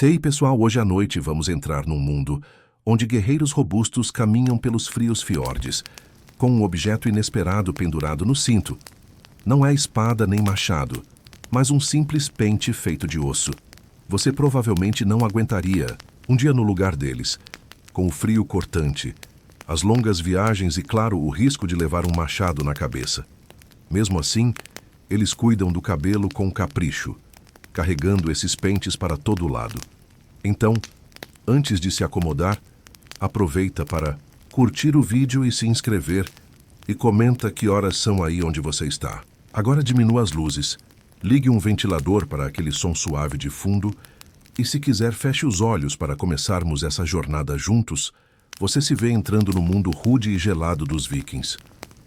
Sei, pessoal, hoje à noite vamos entrar num mundo onde guerreiros robustos caminham pelos frios fiordes, com um objeto inesperado pendurado no cinto. Não é espada nem machado, mas um simples pente feito de osso. Você provavelmente não aguentaria um dia no lugar deles, com o frio cortante, as longas viagens e, claro, o risco de levar um machado na cabeça. Mesmo assim, eles cuidam do cabelo com capricho, carregando esses pentes para todo lado. Então, antes de se acomodar, aproveita para curtir o vídeo e se inscrever e comenta que horas são aí onde você está. Agora diminua as luzes, ligue um ventilador para aquele som suave de fundo e, se quiser, feche os olhos para começarmos essa jornada juntos. Você se vê entrando no mundo rude e gelado dos vikings.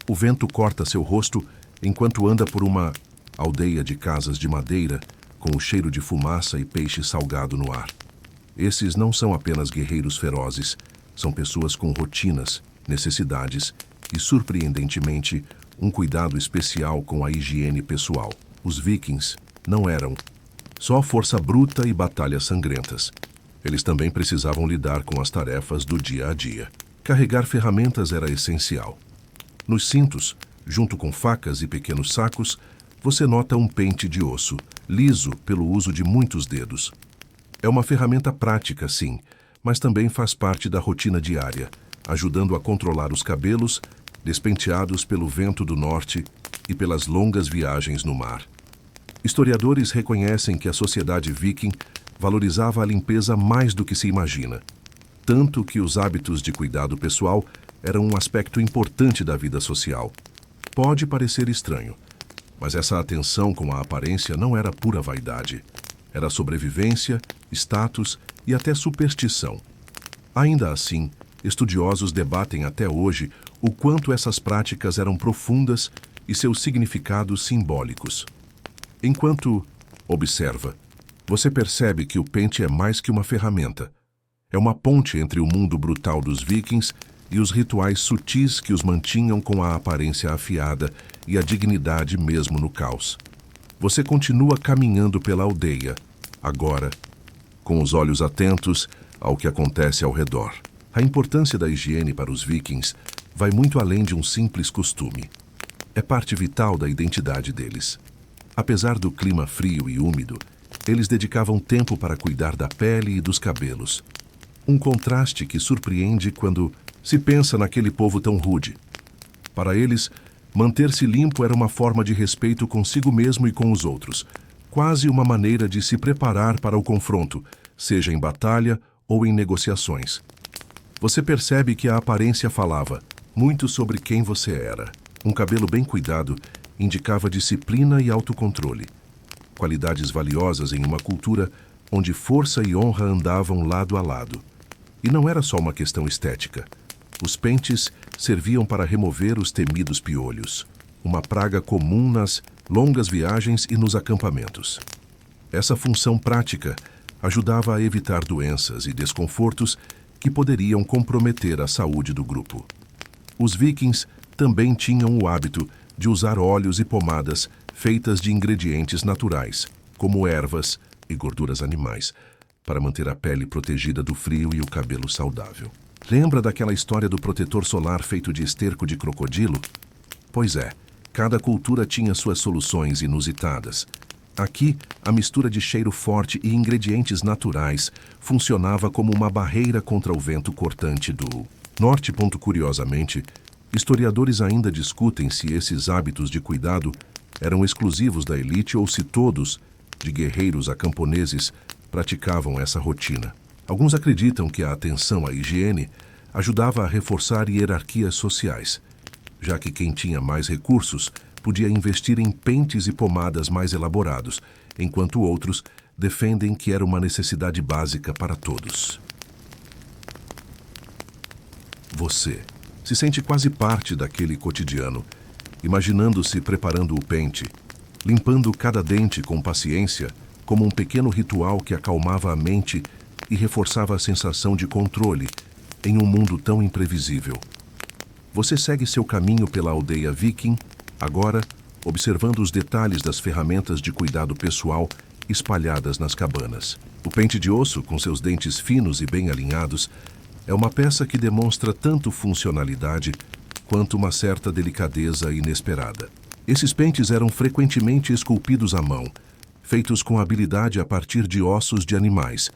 O vento corta seu rosto enquanto anda por uma aldeia de casas de madeira com o cheiro de fumaça e peixe salgado no ar. Esses não são apenas guerreiros ferozes, são pessoas com rotinas, necessidades e, surpreendentemente, um cuidado especial com a higiene pessoal. Os vikings não eram só força bruta e batalhas sangrentas. Eles também precisavam lidar com as tarefas do dia a dia. Carregar ferramentas era essencial. Nos cintos, junto com facas e pequenos sacos, você nota um pente de osso, liso pelo uso de muitos dedos. É uma ferramenta prática, sim, mas também faz parte da rotina diária, ajudando a controlar os cabelos, despenteados pelo vento do norte e pelas longas viagens no mar. Historiadores reconhecem que a sociedade viking valorizava a limpeza mais do que se imagina, tanto que os hábitos de cuidado pessoal eram um aspecto importante da vida social. Pode parecer estranho, mas essa atenção com a aparência não era pura vaidade. Era sobrevivência, status e até superstição. Ainda assim, estudiosos debatem até hoje o quanto essas práticas eram profundas e seus significados simbólicos. Enquanto observa, você percebe que o pente é mais que uma ferramenta. É uma ponte entre o mundo brutal dos vikings e os rituais sutis que os mantinham com a aparência afiada e a dignidade mesmo no caos. Você continua caminhando pela aldeia, agora, com os olhos atentos ao que acontece ao redor. A importância da higiene para os vikings vai muito além de um simples costume. É parte vital da identidade deles. Apesar do clima frio e úmido, eles dedicavam tempo para cuidar da pele e dos cabelos. Um contraste que surpreende quando se pensa naquele povo tão rude. Para eles, manter-se limpo era uma forma de respeito consigo mesmo e com os outros, quase uma maneira de se preparar para o confronto, seja em batalha ou em negociações. Você percebe que a aparência falava muito sobre quem você era. Um cabelo bem cuidado indicava disciplina e autocontrole, qualidades valiosas em uma cultura onde força e honra andavam lado a lado. E não era só uma questão estética. Os pentes serviam para remover os temidos piolhos, uma praga comum nas longas viagens e nos acampamentos. Essa função prática ajudava a evitar doenças e desconfortos que poderiam comprometer a saúde do grupo. Os vikings também tinham o hábito de usar óleos e pomadas feitas de ingredientes naturais, como ervas e gorduras animais, para manter a pele protegida do frio e o cabelo saudável. Lembra daquela história do protetor solar feito de esterco de crocodilo? Pois é, cada cultura tinha suas soluções inusitadas. Aqui, a mistura de cheiro forte e ingredientes naturais funcionava como uma barreira contra o vento cortante do norte. Curiosamente, historiadores ainda discutem se esses hábitos de cuidado eram exclusivos da elite ou se todos, de guerreiros a camponeses, praticavam essa rotina. Alguns acreditam que a atenção à higiene ajudava a reforçar hierarquias sociais, já que quem tinha mais recursos podia investir em pentes e pomadas mais elaborados, enquanto outros defendem que era uma necessidade básica para todos. Você se sente quase parte daquele cotidiano, imaginando-se preparando o pente, limpando cada dente com paciência, como um pequeno ritual que acalmava a mente e reforçava a sensação de controle em um mundo tão imprevisível. Você segue seu caminho pela aldeia viking, agora observando os detalhes das ferramentas de cuidado pessoal espalhadas nas cabanas. O pente de osso, com seus dentes finos e bem alinhados, é uma peça que demonstra tanto funcionalidade quanto uma certa delicadeza inesperada. Esses pentes eram frequentemente esculpidos à mão, feitos com habilidade a partir de ossos de animais,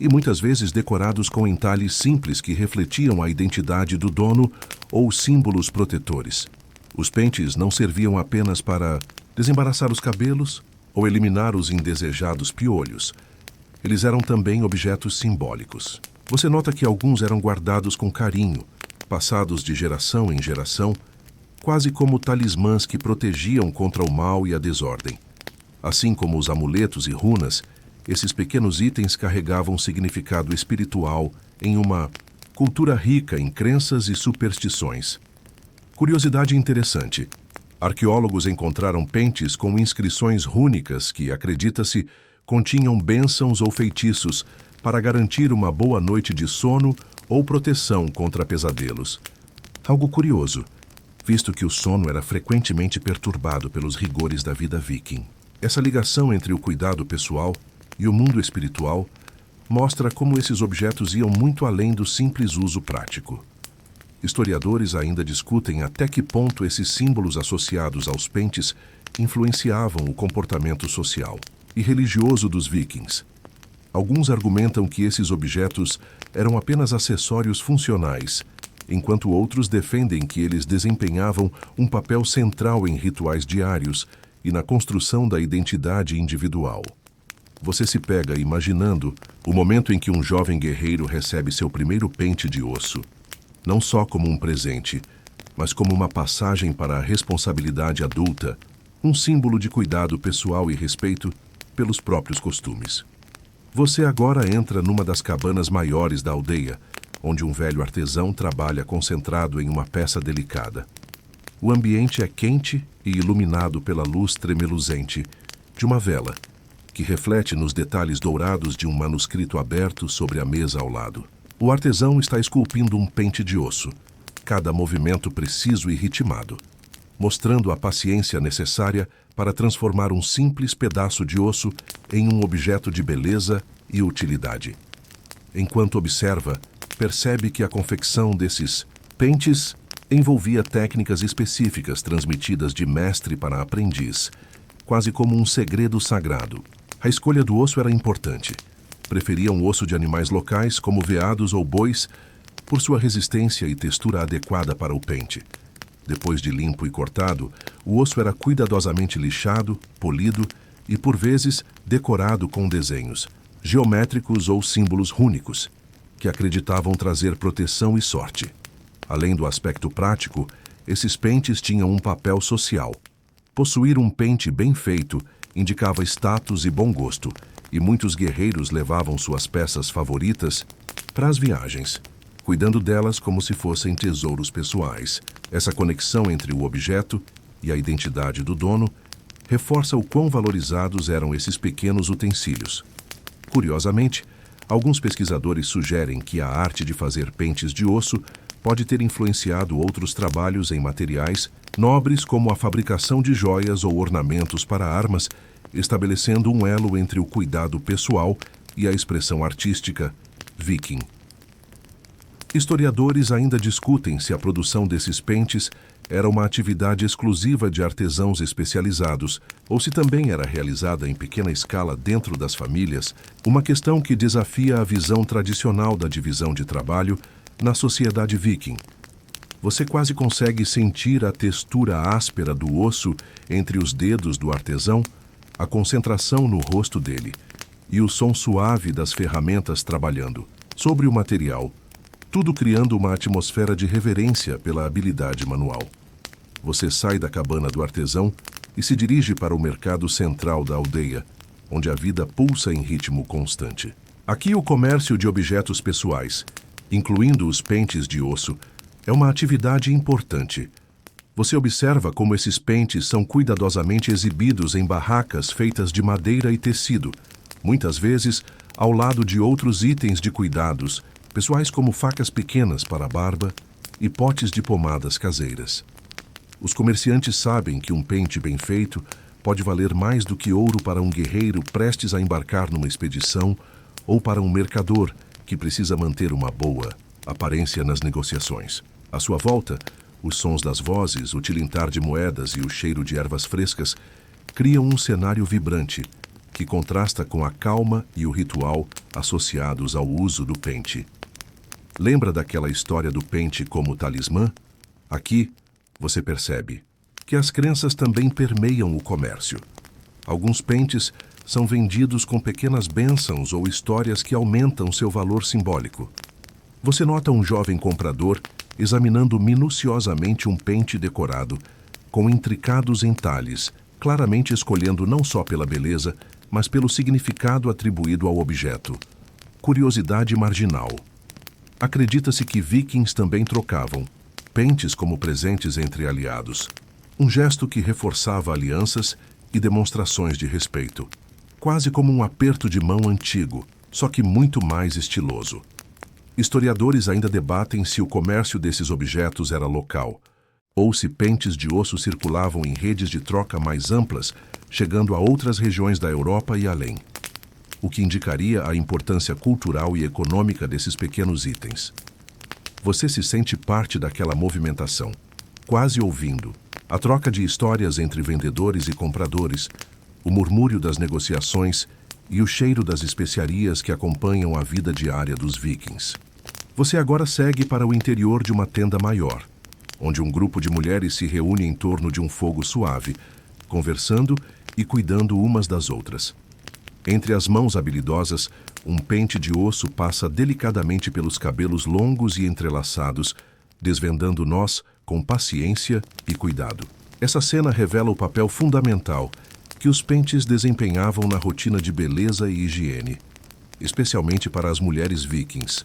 e muitas vezes decorados com entalhes simples que refletiam a identidade do dono ou símbolos protetores. Os pentes não serviam apenas para desembaraçar os cabelos ou eliminar os indesejados piolhos. Eles eram também objetos simbólicos. Você nota que alguns eram guardados com carinho, passados de geração em geração, quase como talismãs que protegiam contra o mal e a desordem. Assim como os amuletos e runas, esses pequenos itens carregavam significado espiritual em uma cultura rica em crenças e superstições. Curiosidade interessante: arqueólogos encontraram pentes com inscrições rúnicas que, acredita-se, continham bênçãos ou feitiços para garantir uma boa noite de sono ou proteção contra pesadelos. Algo curioso, visto que o sono era frequentemente perturbado pelos rigores da vida viking. Essa ligação entre o cuidado pessoal e o mundo espiritual mostra como esses objetos iam muito além do simples uso prático. Historiadores ainda discutem até que ponto esses símbolos associados aos pentes influenciavam o comportamento social e religioso dos vikings. Alguns argumentam que esses objetos eram apenas acessórios funcionais, enquanto outros defendem que eles desempenhavam um papel central em rituais diários e na construção da identidade individual. Você se pega imaginando o momento em que um jovem guerreiro recebe seu primeiro pente de osso, não só como um presente, mas como uma passagem para a responsabilidade adulta, um símbolo de cuidado pessoal e respeito pelos próprios costumes. Você agora entra numa das cabanas maiores da aldeia, onde um velho artesão trabalha concentrado em uma peça delicada. O ambiente é quente e iluminado pela luz tremeluzente de uma vela, que reflete nos detalhes dourados de um manuscrito aberto sobre a mesa ao lado. O artesão está esculpindo um pente de osso, cada movimento preciso e ritmado, mostrando a paciência necessária para transformar um simples pedaço de osso em um objeto de beleza e utilidade. Enquanto observa, percebe que a confecção desses pentes envolvia técnicas específicas transmitidas de mestre para aprendiz, quase como um segredo sagrado. A escolha do osso era importante. Preferiam osso de animais locais, como veados ou bois, por sua resistência e textura adequada para o pente. Depois de limpo e cortado, o osso era cuidadosamente lixado, polido e, por vezes, decorado com desenhos geométricos ou símbolos rúnicos, que acreditavam trazer proteção e sorte. Além do aspecto prático, esses pentes tinham um papel social. Possuir um pente bem feito indicava status e bom gosto, e muitos guerreiros levavam suas peças favoritas para as viagens, cuidando delas como se fossem tesouros pessoais. Essa conexão entre o objeto e a identidade do dono reforça o quão valorizados eram esses pequenos utensílios. Curiosamente, alguns pesquisadores sugerem que a arte de fazer pentes de osso pode ter influenciado outros trabalhos em materiais nobres como a fabricação de joias ou ornamentos para armas, estabelecendo um elo entre o cuidado pessoal e a expressão artística viking. Historiadores ainda discutem se a produção desses pentes era uma atividade exclusiva de artesãos especializados ou se também era realizada em pequena escala dentro das famílias, uma questão que desafia a visão tradicional da divisão de trabalho na sociedade viking. Você quase consegue sentir a textura áspera do osso entre os dedos do artesão, a concentração no rosto dele e o som suave das ferramentas trabalhando sobre o material, tudo criando uma atmosfera de reverência pela habilidade manual. Você sai da cabana do artesão e se dirige para o mercado central da aldeia, onde a vida pulsa em ritmo constante. Aqui o comércio de objetos pessoais, incluindo os pentes de osso, é uma atividade importante. Você observa como esses pentes são cuidadosamente exibidos em barracas feitas de madeira e tecido, muitas vezes ao lado de outros itens de cuidados, pessoais como facas pequenas para a barba e potes de pomadas caseiras. Os comerciantes sabem que um pente bem feito pode valer mais do que ouro para um guerreiro prestes a embarcar numa expedição ou para um mercador que precisa manter uma boa aparência nas negociações. À sua volta, os sons das vozes, o tilintar de moedas e o cheiro de ervas frescas criam um cenário vibrante que contrasta com a calma e o ritual associados ao uso do pente. Lembra daquela história do pente como talismã? Aqui, você percebe que as crenças também permeiam o comércio. Alguns pentes são vendidos com pequenas bênçãos ou histórias que aumentam seu valor simbólico. Você nota um jovem comprador examinando minuciosamente um pente decorado, com intricados entalhes, claramente escolhendo não só pela beleza, mas pelo significado atribuído ao objeto. Curiosidade marginal. Acredita-se que vikings também trocavam pentes como presentes entre aliados. Um gesto que reforçava alianças e demonstrações de respeito. Quase como um aperto de mão antigo, só que muito mais estiloso. Historiadores ainda debatem se o comércio desses objetos era local, ou se pentes de osso circulavam em redes de troca mais amplas, chegando a outras regiões da Europa e além, o que indicaria a importância cultural e econômica desses pequenos itens. Você se sente parte daquela movimentação, quase ouvindo a troca de histórias entre vendedores e compradores, o murmúrio das negociações e o cheiro das especiarias que acompanham a vida diária dos vikings. Você agora segue para o interior de uma tenda maior, onde um grupo de mulheres se reúne em torno de um fogo suave, conversando e cuidando umas das outras. Entre as mãos habilidosas, um pente de osso passa delicadamente pelos cabelos longos e entrelaçados, desvendando nós com paciência e cuidado. Essa cena revela o papel fundamental que os pentes desempenhavam na rotina de beleza e higiene, especialmente para as mulheres vikings.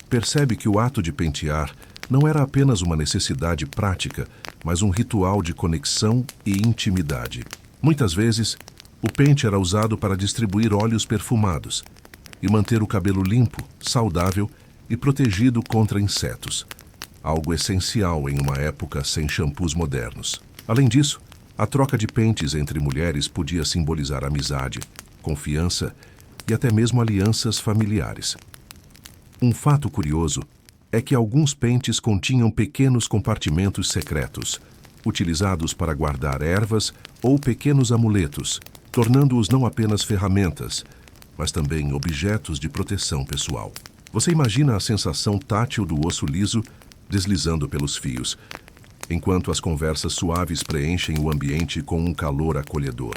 Percebe que o ato de pentear não era apenas uma necessidade prática, mas um ritual de conexão e intimidade. Muitas vezes, o pente era usado para distribuir óleos perfumados e manter o cabelo limpo, saudável e protegido contra insetos, algo essencial em uma época sem shampoos modernos. Além disso, a troca de pentes entre mulheres podia simbolizar amizade, confiança e até mesmo alianças familiares. Um fato curioso é que alguns pentes continham pequenos compartimentos secretos, utilizados para guardar ervas ou pequenos amuletos, tornando-os não apenas ferramentas, mas também objetos de proteção pessoal. Você imagina a sensação tátil do osso liso deslizando pelos fios, enquanto as conversas suaves preenchem o ambiente com um calor acolhedor.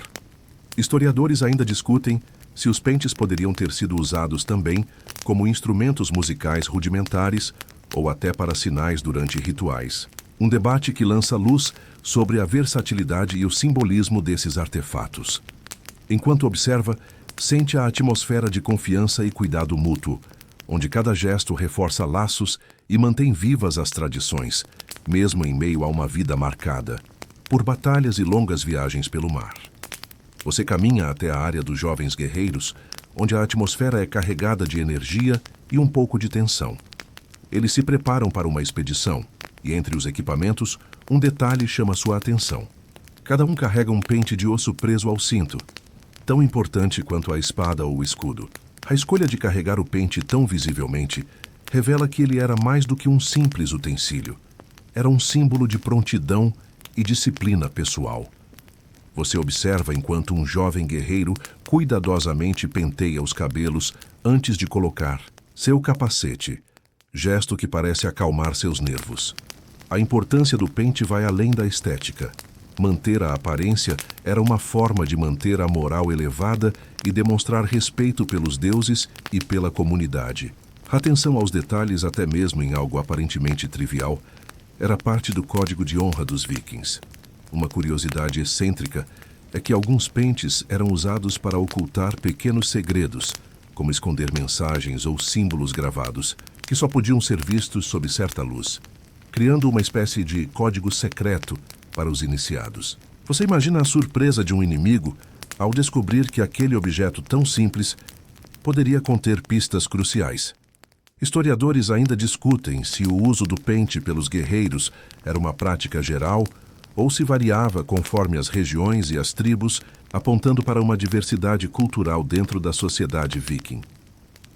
Historiadores ainda discutem se os pentes poderiam ter sido usados também como instrumentos musicais rudimentares ou até para sinais durante rituais. Um debate que lança luz sobre a versatilidade e o simbolismo desses artefatos. Enquanto observa, sente a atmosfera de confiança e cuidado mútuo, onde cada gesto reforça laços e mantém vivas as tradições, mesmo em meio a uma vida marcada por batalhas e longas viagens pelo mar. Você caminha até a área dos jovens guerreiros, onde a atmosfera é carregada de energia e um pouco de tensão. Eles se preparam para uma expedição, e entre os equipamentos, um detalhe chama sua atenção. Cada um carrega um pente de osso preso ao cinto, tão importante quanto a espada ou o escudo. A escolha de carregar o pente tão visivelmente revela que ele era mais do que um simples utensílio. Era um símbolo de prontidão e disciplina pessoal. Você observa enquanto um jovem guerreiro cuidadosamente penteia os cabelos antes de colocar seu capacete, gesto que parece acalmar seus nervos. A importância do pente vai além da estética. Manter a aparência era uma forma de manter a moral elevada e demonstrar respeito pelos deuses e pela comunidade. A atenção aos detalhes, até mesmo em algo aparentemente trivial, era parte do código de honra dos vikings. Uma curiosidade excêntrica é que alguns pentes eram usados para ocultar pequenos segredos, como esconder mensagens ou símbolos gravados, que só podiam ser vistos sob certa luz, criando uma espécie de código secreto para os iniciados. Você imagina a surpresa de um inimigo ao descobrir que aquele objeto tão simples poderia conter pistas cruciais. Historiadores ainda discutem se o uso do pente pelos guerreiros era uma prática geral ou se variava conforme as regiões e as tribos, apontando para uma diversidade cultural dentro da sociedade viking.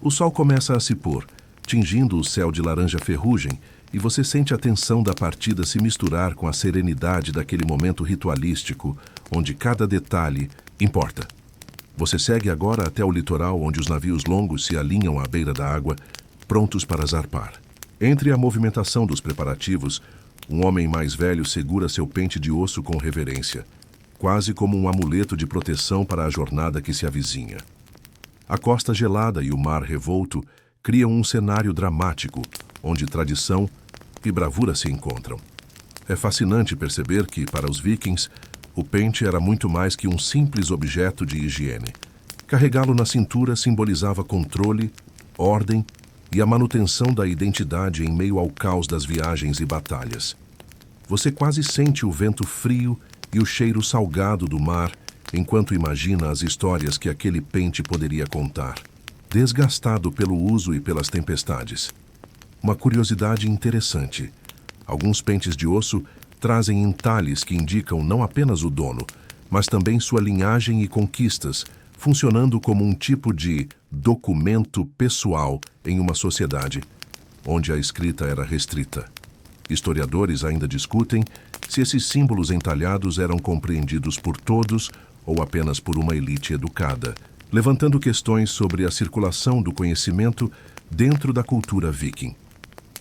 O sol começa a se pôr, tingindo o céu de laranja ferrugem, e você sente a tensão da partida se misturar com a serenidade daquele momento ritualístico, onde cada detalhe importa. Você segue agora até o litoral, onde os navios longos se alinham à beira da água, prontos para zarpar. Entre a movimentação dos preparativos, um homem mais velho segura seu pente de osso com reverência, quase como um amuleto de proteção para a jornada que se avizinha. A costa gelada e o mar revolto criam um cenário dramático, onde tradição e bravura se encontram. É fascinante perceber que, para os vikings, o pente era muito mais que um simples objeto de higiene. Carregá-lo na cintura simbolizava controle, ordem e a manutenção da identidade em meio ao caos das viagens e batalhas. Você quase sente o vento frio e o cheiro salgado do mar enquanto imagina as histórias que aquele pente poderia contar, desgastado pelo uso e pelas tempestades. Uma curiosidade interessante: alguns pentes de osso trazem entalhes que indicam não apenas o dono, mas também sua linhagem e conquistas, funcionando como um tipo de documento pessoal em uma sociedade onde a escrita era restrita. Historiadores ainda discutem se esses símbolos entalhados eram compreendidos por todos ou apenas por uma elite educada, levantando questões sobre a circulação do conhecimento dentro da cultura viking.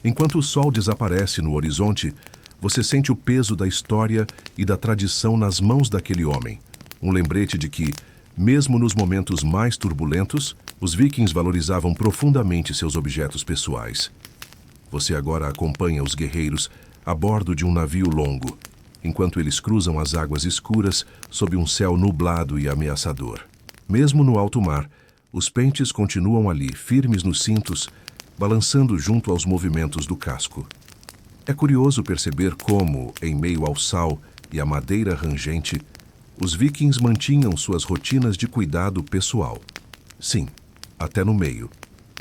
Enquanto o sol desaparece no horizonte, você sente o peso da história e da tradição nas mãos daquele homem, um lembrete de que, mesmo nos momentos mais turbulentos, os vikings valorizavam profundamente seus objetos pessoais. Você agora acompanha os guerreiros a bordo de um navio longo, enquanto eles cruzam as águas escuras sob um céu nublado e ameaçador. Mesmo no alto mar, os pentes continuam ali, firmes nos cintos, balançando junto aos movimentos do casco. É curioso perceber como, em meio ao sal e à madeira rangente, os vikings mantinham suas rotinas de cuidado pessoal. Sim, até no meio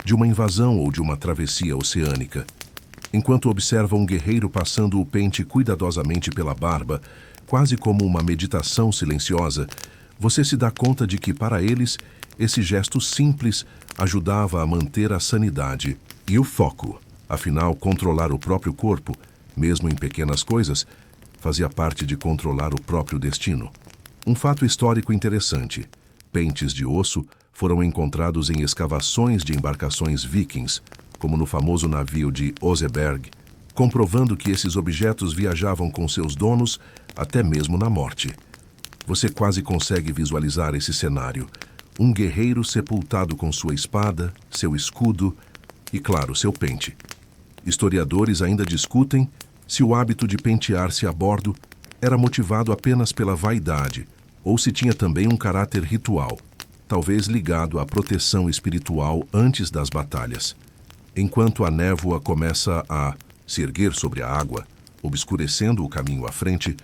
de uma invasão ou de uma travessia oceânica. Enquanto observa um guerreiro passando o pente cuidadosamente pela barba, quase como uma meditação silenciosa, você se dá conta de que, para eles, esse gesto simples ajudava a manter a sanidade e o foco. Afinal, controlar o próprio corpo, mesmo em pequenas coisas, fazia parte de controlar o próprio destino. Um fato histórico interessante: pentes de osso foram encontrados em escavações de embarcações vikings, como no famoso navio de Oseberg, comprovando que esses objetos viajavam com seus donos até mesmo na morte. Você quase consegue visualizar esse cenário: um guerreiro sepultado com sua espada, seu escudo e, claro, seu pente. Historiadores ainda discutem se o hábito de pentear-se a bordo era motivado apenas pela vaidade ou se tinha também um caráter ritual, talvez ligado à proteção espiritual antes das batalhas. Enquanto a névoa começa a se erguer sobre a água, obscurecendo o caminho à frente,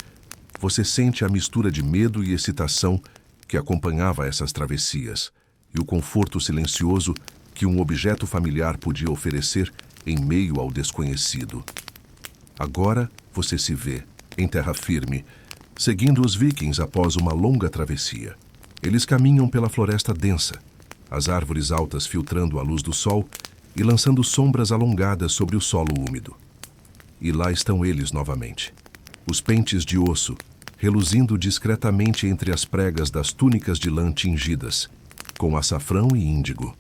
você sente a mistura de medo e excitação que acompanhava essas travessias e o conforto silencioso que um objeto familiar podia oferecer em meio ao desconhecido. Agora você se vê, em terra firme, seguindo os vikings após uma longa travessia. Eles caminham pela floresta densa, as árvores altas filtrando a luz do sol e lançando sombras alongadas sobre o solo úmido. E lá estão eles novamente, os pentes de osso, reluzindo discretamente entre as pregas das túnicas de lã tingidas, com açafrão e índigo.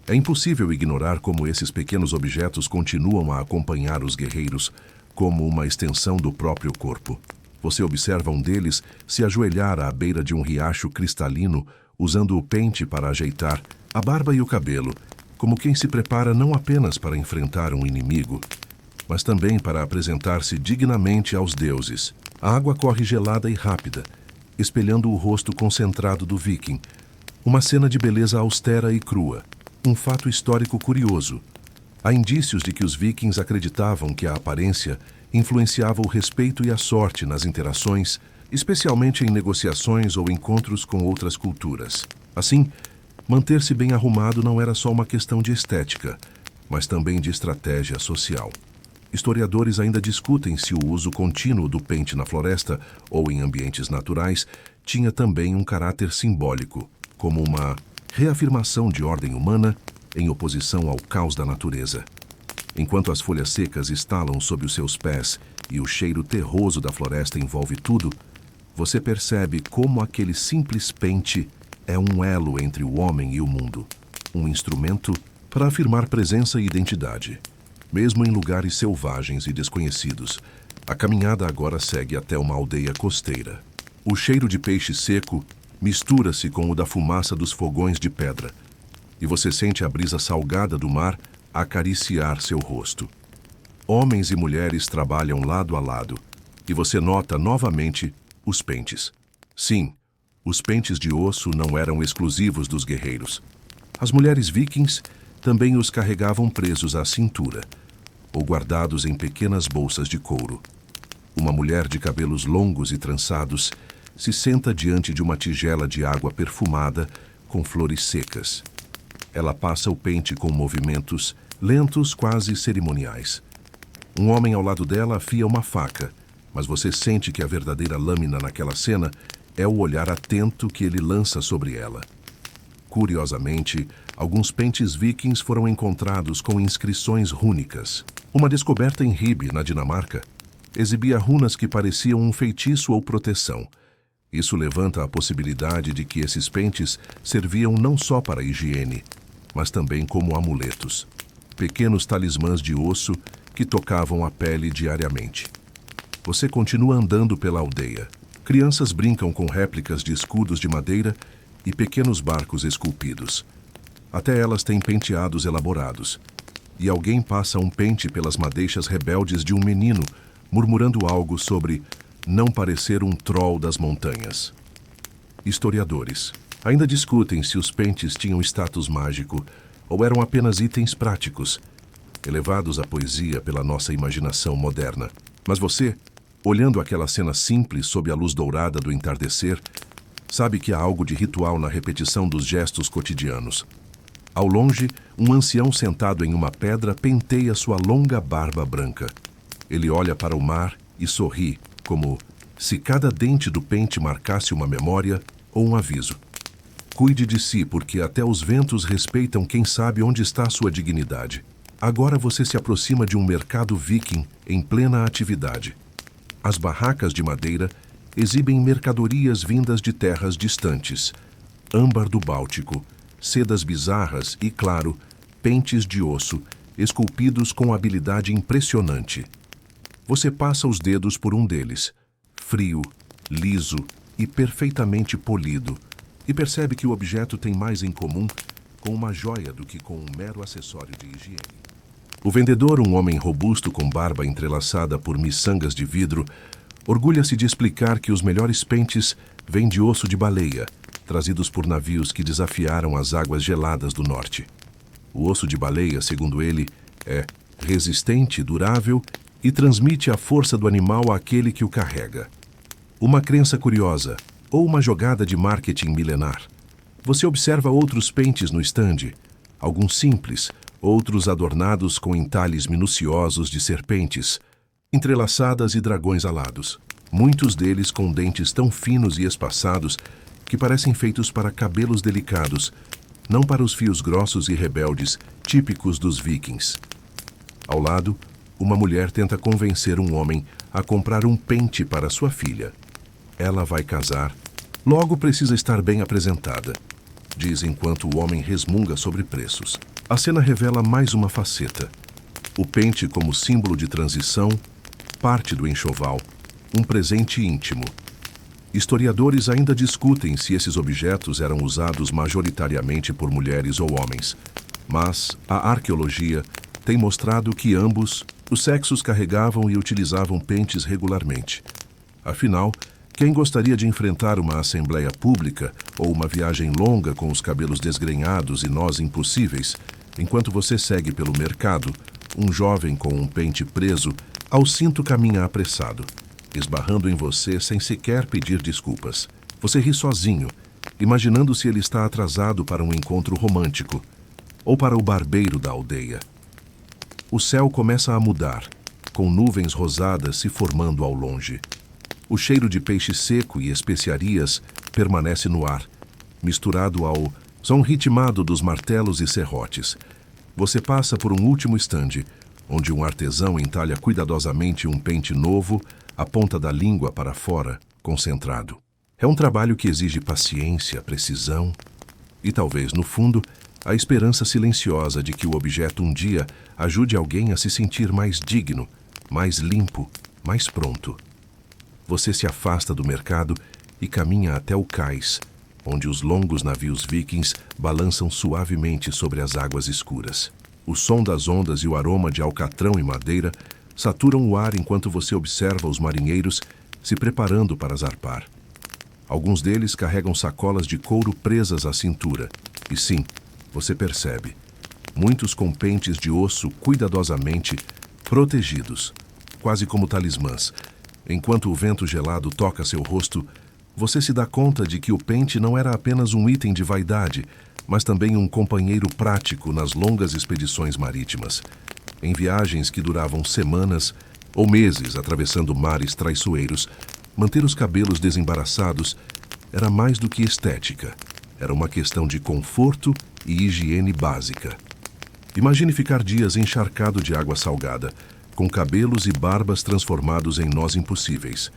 É impossível ignorar como esses pequenos objetos continuam a acompanhar os guerreiros, como uma extensão do próprio corpo. Você observa um deles se ajoelhar à beira de um riacho cristalino, usando o pente para ajeitar a barba e o cabelo, como quem se prepara não apenas para enfrentar um inimigo, mas também para apresentar-se dignamente aos deuses. A água corre gelada e rápida, espelhando o rosto concentrado do viking, uma cena de beleza austera e crua. Um fato histórico curioso: há indícios de que os vikings acreditavam que a aparência influenciava o respeito e a sorte nas interações, especialmente em negociações ou encontros com outras culturas. Assim, manter-se bem arrumado não era só uma questão de estética, mas também de estratégia social. Historiadores ainda discutem se o uso contínuo do pente na floresta ou em ambientes naturais tinha também um caráter simbólico, como uma reafirmação de ordem humana em oposição ao caos da natureza. Enquanto as folhas secas estalam sob os seus pés e o cheiro terroso da floresta envolve tudo, você percebe como aquele simples pente é um elo entre o homem e o mundo, um instrumento para afirmar presença e identidade. Mesmo em lugares selvagens e desconhecidos, a caminhada agora segue até uma aldeia costeira. O cheiro de peixe seco mistura-se com o da fumaça dos fogões de pedra, e você sente a brisa salgada do mar acariciar seu rosto. Homens e mulheres trabalham lado a lado, e você nota novamente os pentes. Sim, os pentes de osso não eram exclusivos dos guerreiros. As mulheres vikings também os carregavam presos à cintura, ou guardados em pequenas bolsas de couro. Uma mulher de cabelos longos e trançados se senta diante de uma tigela de água perfumada com flores secas. Ela passa o pente com movimentos lentos, quase cerimoniais. Um homem ao lado dela afia uma faca, mas você sente que a verdadeira lâmina naquela cena é o olhar atento que ele lança sobre ela. Curiosamente, alguns pentes vikings foram encontrados com inscrições rúnicas. Uma descoberta em Ribe, na Dinamarca, exibia runas que pareciam um feitiço ou proteção. Isso levanta a possibilidade de que esses pentes serviam não só para higiene, mas também como amuletos, pequenos talismãs de osso que tocavam a pele diariamente. Você continua andando pela aldeia. Crianças brincam com réplicas de escudos de madeira e pequenos barcos esculpidos. Até elas têm penteados elaborados. E alguém passa um pente pelas madeixas rebeldes de um menino, murmurando algo sobre não parecer um troll das montanhas. Historiadores ainda discutem se os pentes tinham status mágico ou eram apenas itens práticos, elevados à poesia pela nossa imaginação moderna. Mas você, olhando aquela cena simples sob a luz dourada do entardecer, sabe que há algo de ritual na repetição dos gestos cotidianos. Ao longe, um ancião sentado em uma pedra penteia sua longa barba branca. Ele olha para o mar e sorri, como se cada dente do pente marcasse uma memória ou um aviso. Cuide de si, porque até os ventos respeitam quem sabe onde está sua dignidade. Agora você se aproxima de um mercado viking em plena atividade. As barracas de madeira exibem mercadorias vindas de terras distantes, âmbar do Báltico, sedas bizarras e, claro, pentes de osso, esculpidos com habilidade impressionante. Você passa os dedos por um deles, frio, liso e perfeitamente polido, e percebe que o objeto tem mais em comum com uma joia do que com um mero acessório de higiene. O vendedor, um homem robusto com barba entrelaçada por miçangas de vidro, orgulha-se de explicar que os melhores pentes vêm de osso de baleia, trazidos por navios que desafiaram as águas geladas do norte. O osso de baleia, segundo ele, é resistente, durável e transmite a força do animal àquele que o carrega. Uma crença curiosa, ou uma jogada de marketing milenar. Você observa outros pentes no estande, alguns simples, outros adornados com entalhes minuciosos de serpentes, entrelaçadas e dragões alados. Muitos deles com dentes tão finos e espaçados que parecem feitos para cabelos delicados, não para os fios grossos e rebeldes típicos dos vikings. Ao lado, uma mulher tenta convencer um homem a comprar um pente para sua filha. Ela vai casar, logo precisa estar bem apresentada, diz enquanto o homem resmunga sobre preços. A cena revela mais uma faceta. O pente como símbolo de transição, parte do enxoval, um presente íntimo. Historiadores ainda discutem se esses objetos eram usados majoritariamente por mulheres ou homens, mas a arqueologia tem mostrado que ambos os sexos carregavam e utilizavam pentes regularmente. Afinal, quem gostaria de enfrentar uma assembleia pública ou uma viagem longa com os cabelos desgrenhados e nós impossíveis, enquanto você segue pelo mercado, um jovem com um pente preso ao cinto caminha apressado, esbarrando em você sem sequer pedir desculpas. Você ri sozinho, imaginando se ele está atrasado para um encontro romântico ou para o barbeiro da aldeia. O céu começa a mudar, com nuvens rosadas se formando ao longe. O cheiro de peixe seco e especiarias permanece no ar, misturado ao Som ritmado dos martelos e serrotes. Você passa por um último estande, onde um artesão entalha cuidadosamente um pente novo, a ponta da língua para fora, concentrado. É um trabalho que exige paciência, precisão e, talvez, no fundo, a esperança silenciosa de que o objeto um dia ajude alguém a se sentir mais digno, mais limpo, mais pronto. Você se afasta do mercado e caminha até o cais, onde os longos navios vikings balançam suavemente sobre as águas escuras. O som das ondas e o aroma de alcatrão e madeira saturam o ar enquanto você observa os marinheiros se preparando para zarpar. Alguns deles carregam sacolas de couro presas à cintura. E sim, você percebe, muitos com pentes de osso cuidadosamente protegidos, quase como talismãs. Enquanto o vento gelado toca seu rosto, você se dá conta de que o pente não era apenas um item de vaidade, mas também um companheiro prático nas longas expedições marítimas. Em viagens que duravam semanas ou meses atravessando mares traiçoeiros, manter os cabelos desembaraçados era mais do que estética. Era uma questão de conforto e higiene básica. Imagine ficar dias encharcado de água salgada, com cabelos e barbas transformados em nós impossíveis.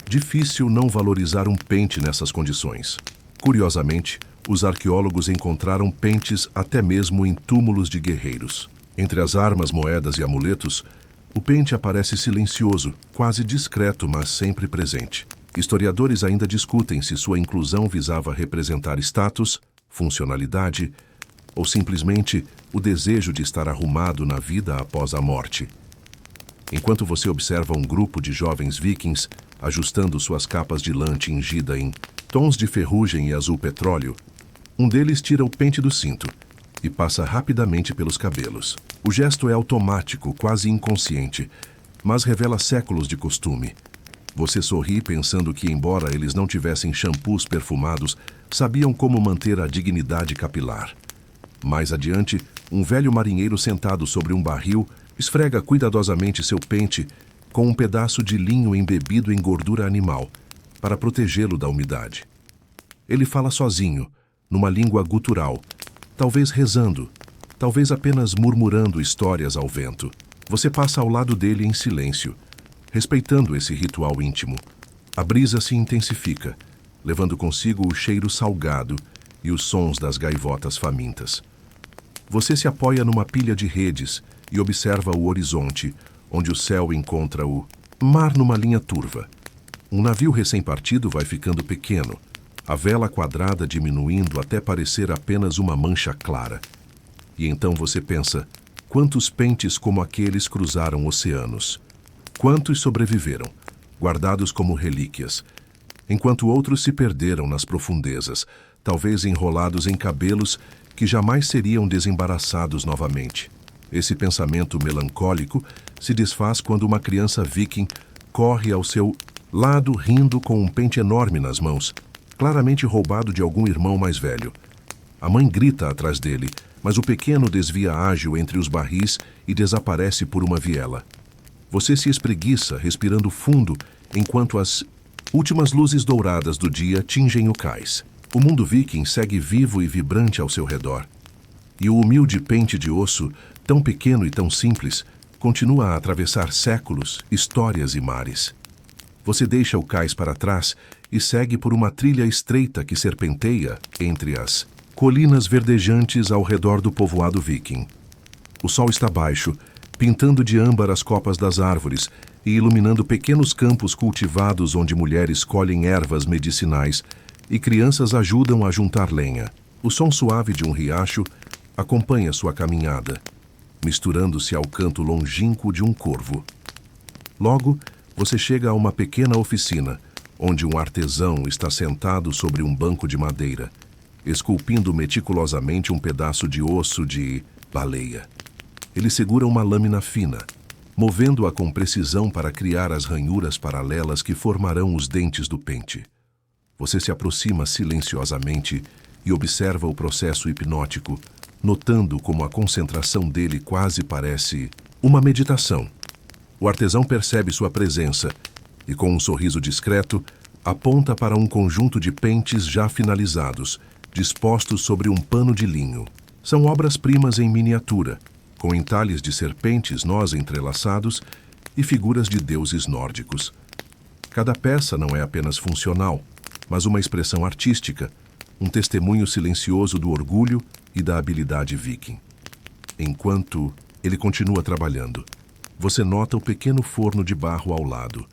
Difícil não valorizar um pente nessas condições. Curiosamente, os arqueólogos encontraram pentes até mesmo em túmulos de guerreiros. Entre as armas, moedas e amuletos, o pente aparece silencioso, quase discreto, mas sempre presente. Historiadores ainda discutem se sua inclusão visava representar status, funcionalidade ou simplesmente o desejo de estar arrumado na vida após a morte. Enquanto você observa um grupo de jovens vikings ajustando suas capas de lã tingida em tons de ferrugem e azul petróleo, um deles tira o pente do cinto e passa rapidamente pelos cabelos. O gesto é automático, quase inconsciente, mas revela séculos de costume. Você sorri pensando que, embora eles não tivessem shampoos perfumados, sabiam como manter a dignidade capilar. Mais adiante, um velho marinheiro sentado sobre um barril esfrega cuidadosamente seu pente com um pedaço de linho embebido em gordura animal, para protegê-lo da umidade. Ele fala sozinho, numa língua gutural, talvez rezando, talvez apenas murmurando histórias ao vento. Você passa ao lado dele em silêncio, respeitando esse ritual íntimo. A brisa se intensifica, levando consigo o cheiro salgado e os sons das gaivotas famintas. Você se apoia numa pilha de redes e observa o horizonte, onde o céu encontra o mar numa linha turva. Um navio recém-partido vai ficando pequeno, a vela quadrada diminuindo até parecer apenas uma mancha clara. E então você pensa, quantos pentes como aqueles cruzaram oceanos? Quantos sobreviveram, guardados como relíquias, enquanto outros se perderam nas profundezas, talvez enrolados em cabelos que jamais seriam desembaraçados novamente. Esse pensamento melancólico se desfaz quando uma criança viking corre ao seu lado rindo com um pente enorme nas mãos, claramente roubado de algum irmão mais velho. A mãe grita atrás dele, mas o pequeno desvia ágil entre os barris e desaparece por uma viela. Você se espreguiça, respirando fundo, enquanto as últimas luzes douradas do dia tingem o cais. O mundo viking segue vivo e vibrante ao seu redor. E o humilde pente de osso, tão pequeno e tão simples, continua a atravessar séculos, histórias e mares. Você deixa o cais para trás e segue por uma trilha estreita que serpenteia entre as colinas verdejantes ao redor do povoado viking. O sol está baixo, pintando de âmbar as copas das árvores e iluminando pequenos campos cultivados onde mulheres colhem ervas medicinais e crianças ajudam a juntar lenha. O som suave de um riacho acompanha sua caminhada, misturando-se ao canto longínquo de um corvo. Logo, você chega a uma pequena oficina, onde um artesão está sentado sobre um banco de madeira, esculpindo meticulosamente um pedaço de osso de baleia. Ele segura uma lâmina fina, movendo-a com precisão para criar as ranhuras paralelas que formarão os dentes do pente. Você se aproxima silenciosamente e observa o processo hipnótico, notando como a concentração dele quase parece uma meditação. O artesão percebe sua presença e, com um sorriso discreto, aponta para um conjunto de pentes já finalizados, dispostos sobre um pano de linho. São obras-primas em miniatura, com entalhes de serpentes nós entrelaçados e figuras de deuses nórdicos. Cada peça não é apenas funcional, mas uma expressão artística, um testemunho silencioso do orgulho e da habilidade viking. Enquanto ele continua trabalhando, você nota o pequeno forno de barro ao lado,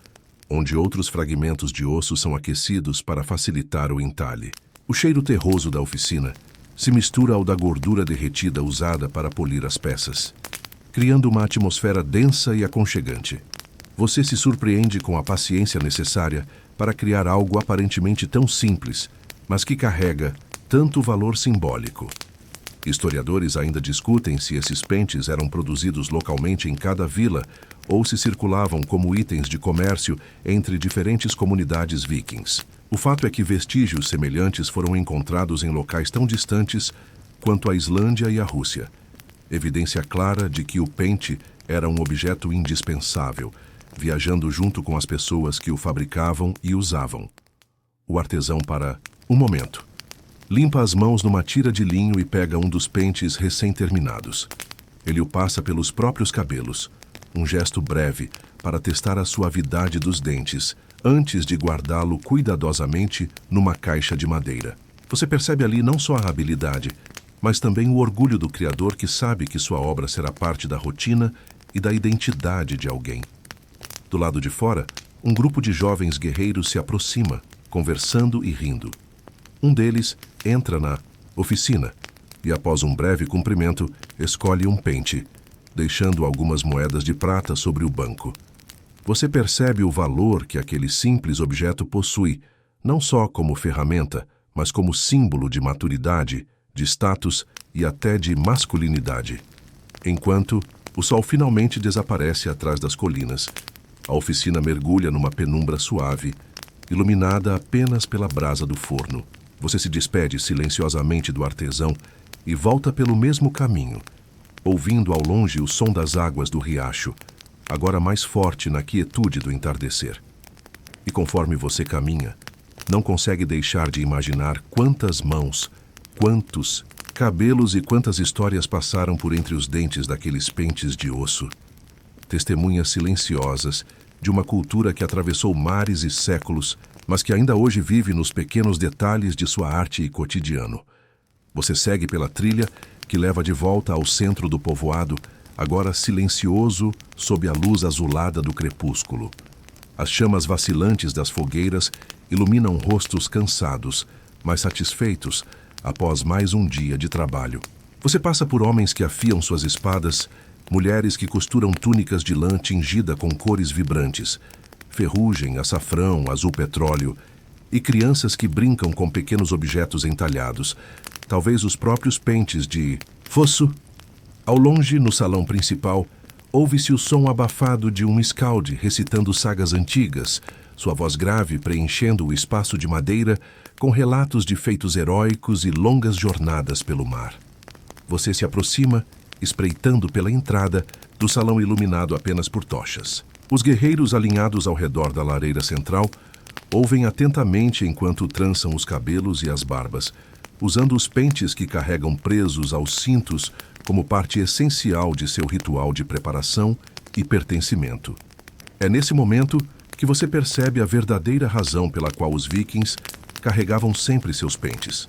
onde outros fragmentos de osso são aquecidos para facilitar o entalhe. O cheiro terroso da oficina se mistura ao da gordura derretida usada para polir as peças, criando uma atmosfera densa e aconchegante. Você se surpreende com a paciência necessária para criar algo aparentemente tão simples, mas que carrega tanto valor simbólico. Historiadores ainda discutem se esses pentes eram produzidos localmente em cada vila ou se circulavam como itens de comércio entre diferentes comunidades vikings. O fato é que vestígios semelhantes foram encontrados em locais tão distantes quanto a Islândia e a Rússia. Evidência clara de que o pente era um objeto indispensável, viajando junto com as pessoas que o fabricavam e usavam. O artesão para um momento. Limpa as mãos numa tira de linho e pega um dos pentes recém-terminados. Ele o passa pelos próprios cabelos, um gesto breve para testar a suavidade dos dentes, antes de guardá-lo cuidadosamente numa caixa de madeira. Você percebe ali não só a habilidade, mas também o orgulho do criador que sabe que sua obra será parte da rotina e da identidade de alguém. Do lado de fora, um grupo de jovens guerreiros se aproxima, conversando e rindo. Um deles entra na oficina e, após um breve cumprimento, escolhe um pente, deixando algumas moedas de prata sobre o banco. Você percebe o valor que aquele simples objeto possui, não só como ferramenta, mas como símbolo de maturidade, de status e até de masculinidade. Enquanto o sol finalmente desaparece atrás das colinas, a oficina mergulha numa penumbra suave, iluminada apenas pela brasa do forno. Você se despede silenciosamente do artesão e volta pelo mesmo caminho, ouvindo ao longe o som das águas do riacho, agora mais forte na quietude do entardecer. E conforme você caminha, não consegue deixar de imaginar quantas mãos, quantos cabelos e quantas histórias passaram por entre os dentes daqueles pentes de osso. Testemunhas silenciosas de uma cultura que atravessou mares e séculos, mas que ainda hoje vive nos pequenos detalhes de sua arte e cotidiano. Você segue pela trilha que leva de volta ao centro do povoado, agora silencioso sob a luz azulada do crepúsculo. As chamas vacilantes das fogueiras iluminam rostos cansados, mas satisfeitos após mais um dia de trabalho. Você passa por homens que afiam suas espadas, mulheres que costuram túnicas de lã tingida com cores vibrantes, ferrugem, açafrão, azul petróleo, e crianças que brincam com pequenos objetos entalhados, talvez os próprios pentes de fosso. Ao longe, no salão principal, ouve-se o som abafado de um scald recitando sagas antigas, sua voz grave preenchendo o espaço de madeira com relatos de feitos heróicos e longas jornadas pelo mar. Você se aproxima, espreitando pela entrada do salão iluminado apenas por tochas. Os guerreiros alinhados ao redor da lareira central ouvem atentamente enquanto trançam os cabelos e as barbas, usando os pentes que carregam presos aos cintos como parte essencial de seu ritual de preparação e pertencimento. É nesse momento que você percebe a verdadeira razão pela qual os vikings carregavam sempre seus pentes.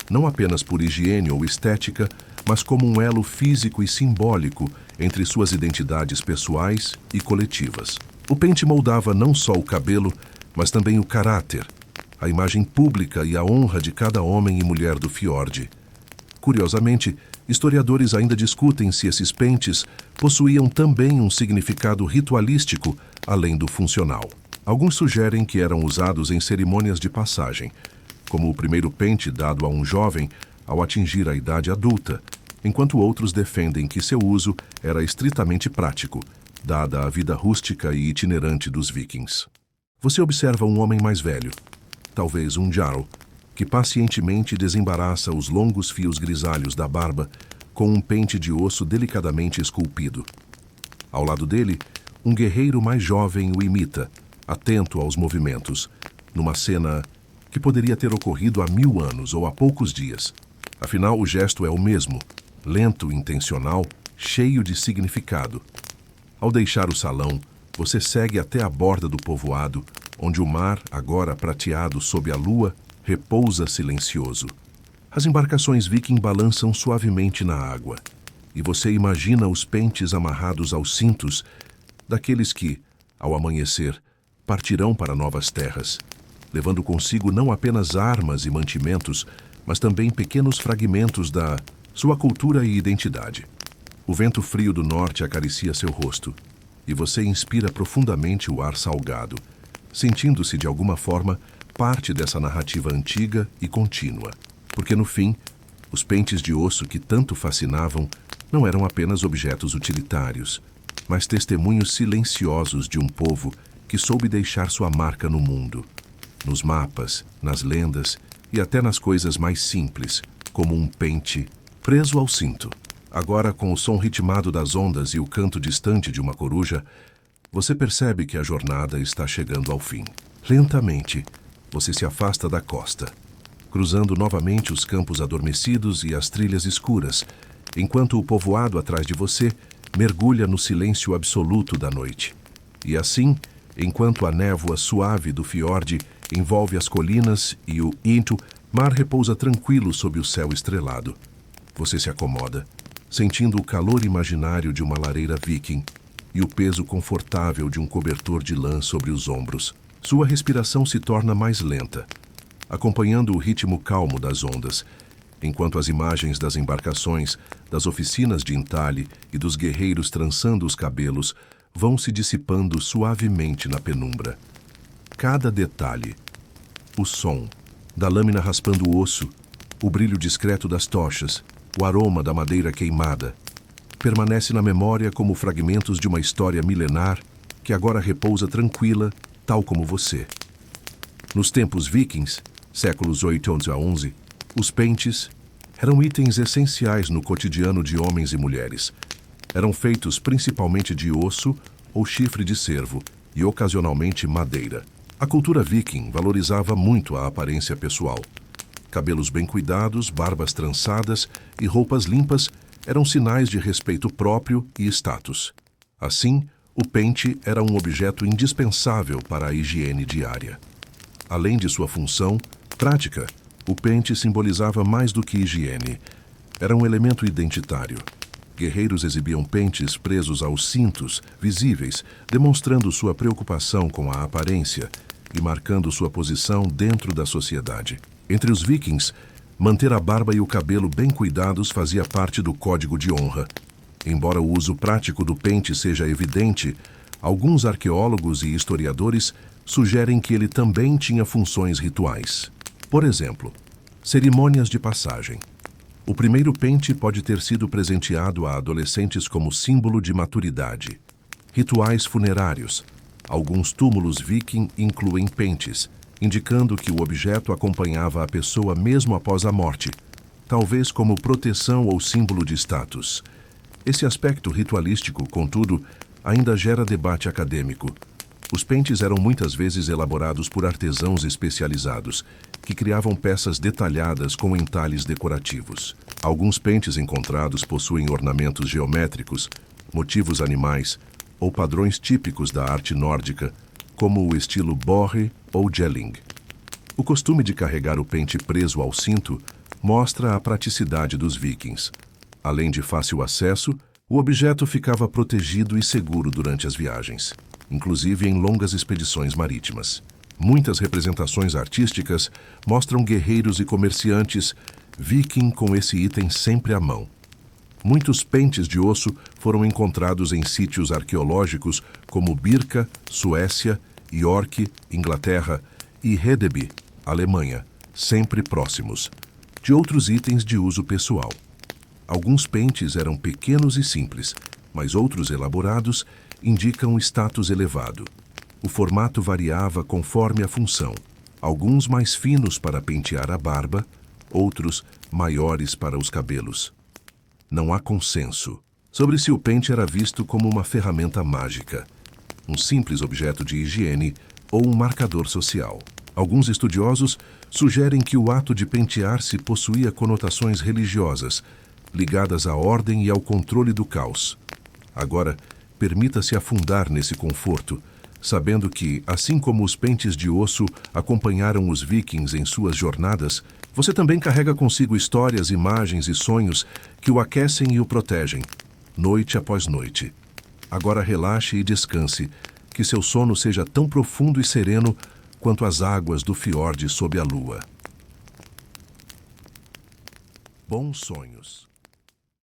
Não apenas por higiene ou estética, mas como um elo físico e simbólico entre suas identidades pessoais e coletivas. O pente moldava não só o cabelo, mas também o caráter, a imagem pública e a honra de cada homem e mulher do fiord. Curiosamente, historiadores ainda discutem se esses pentes possuíam também um significado ritualístico além do funcional. Alguns sugerem que eram usados em cerimônias de passagem, como o primeiro pente dado a um jovem ao atingir a idade adulta, enquanto outros defendem que seu uso era estritamente prático, dada a vida rústica e itinerante dos vikings. Você observa um homem mais velho, talvez um jarl, que pacientemente desembaraça os longos fios grisalhos da barba com um pente de osso delicadamente esculpido. Ao lado dele, um guerreiro mais jovem o imita, atento aos movimentos, numa cena que poderia ter ocorrido há 1000 anos ou há poucos dias. Afinal, o gesto é o mesmo, lento, intencional, cheio de significado. Ao deixar o salão, você segue até a borda do povoado, onde o mar, agora prateado sob a lua, repousa silencioso. As embarcações viking balançam suavemente na água, e você imagina os pentes amarrados aos cintos daqueles que, ao amanhecer, partirão para novas terras, levando consigo não apenas armas e mantimentos, mas também pequenos fragmentos da sua cultura e identidade. O vento frio do norte acaricia seu rosto, e você inspira profundamente o ar salgado, sentindo-se de alguma forma parte dessa narrativa antiga e contínua. Porque no fim, os pentes de osso que tanto fascinavam não eram apenas objetos utilitários, mas testemunhos silenciosos de um povo que soube deixar sua marca no mundo, nos mapas, nas lendas e até nas coisas mais simples, como um pente preso ao cinto. Agora, com o som ritmado das ondas e o canto distante de uma coruja, você percebe que a jornada está chegando ao fim. Lentamente, você se afasta da costa, cruzando novamente os campos adormecidos e as trilhas escuras, enquanto o povoado atrás de você mergulha no silêncio absoluto da noite. E assim, enquanto a névoa suave do fiorde envolve as colinas e o Into, mar repousa tranquilo sob o céu estrelado. Você se acomoda, sentindo o calor imaginário de uma lareira viking e o peso confortável de um cobertor de lã sobre os ombros. Sua respiração se torna mais lenta, acompanhando o ritmo calmo das ondas, enquanto as imagens das embarcações, das oficinas de entalhe e dos guerreiros trançando os cabelos vão se dissipando suavemente na penumbra. Cada detalhe, o som da lâmina raspando o osso, o brilho discreto das tochas, o aroma da madeira queimada, permanece na memória como fragmentos de uma história milenar que agora repousa tranquila, tal como você. Nos tempos vikings, séculos 8 a 11, os pentes eram itens essenciais no cotidiano de homens e mulheres. Eram feitos principalmente de osso ou chifre de cervo e ocasionalmente madeira. A cultura viking valorizava muito a aparência pessoal. Cabelos bem cuidados, barbas trançadas e roupas limpas eram sinais de respeito próprio e status. Assim, o pente era um objeto indispensável para a higiene diária. Além de sua função prática, o pente simbolizava mais do que higiene. Era um elemento identitário. Guerreiros exibiam pentes presos aos cintos, visíveis, demonstrando sua preocupação com a aparência e marcando sua posição dentro da sociedade. Entre os vikings, manter a barba e o cabelo bem cuidados fazia parte do código de honra. Embora o uso prático do pente seja evidente, alguns arqueólogos e historiadores sugerem que ele também tinha funções rituais. Por exemplo, cerimônias de passagem. O primeiro pente pode ter sido presenteado a adolescentes como símbolo de maturidade. Rituais funerários. Alguns túmulos viking incluem pentes, indicando que o objeto acompanhava a pessoa mesmo após a morte, talvez como proteção ou símbolo de status. Esse aspecto ritualístico, contudo, ainda gera debate acadêmico. Os pentes eram muitas vezes elaborados por artesãos especializados, que criavam peças detalhadas com entalhes decorativos. Alguns pentes encontrados possuem ornamentos geométricos, motivos animais ou padrões típicos da arte nórdica, como o estilo borre ou jelling. O costume de carregar o pente preso ao cinto mostra a praticidade dos vikings. Além de fácil acesso, o objeto ficava protegido e seguro durante as viagens, inclusive em longas expedições marítimas. Muitas representações artísticas mostram guerreiros e comerciantes viking com esse item sempre à mão. Muitos pentes de osso foram encontrados em sítios arqueológicos como Birka, Suécia, York, Inglaterra, e Hedeby, Alemanha, sempre próximos, de outros itens de uso pessoal. Alguns pentes eram pequenos e simples, mas outros elaborados indicam status elevado. O formato variava conforme a função, alguns mais finos para pentear a barba, outros maiores para os cabelos. Não há consenso sobre se o pente era visto como uma ferramenta mágica, um simples objeto de higiene ou um marcador social. Alguns estudiosos sugerem que o ato de pentear-se possuía conotações religiosas, ligadas à ordem e ao controle do caos. Agora, permita-se afundar nesse conforto, sabendo que, assim como os pentes de osso acompanharam os vikings em suas jornadas, você também carrega consigo histórias, imagens e sonhos que o aquecem e o protegem, noite após noite. Agora relaxe e descanse, que seu sono seja tão profundo e sereno quanto as águas do fiorde sob a lua. Bons sonhos.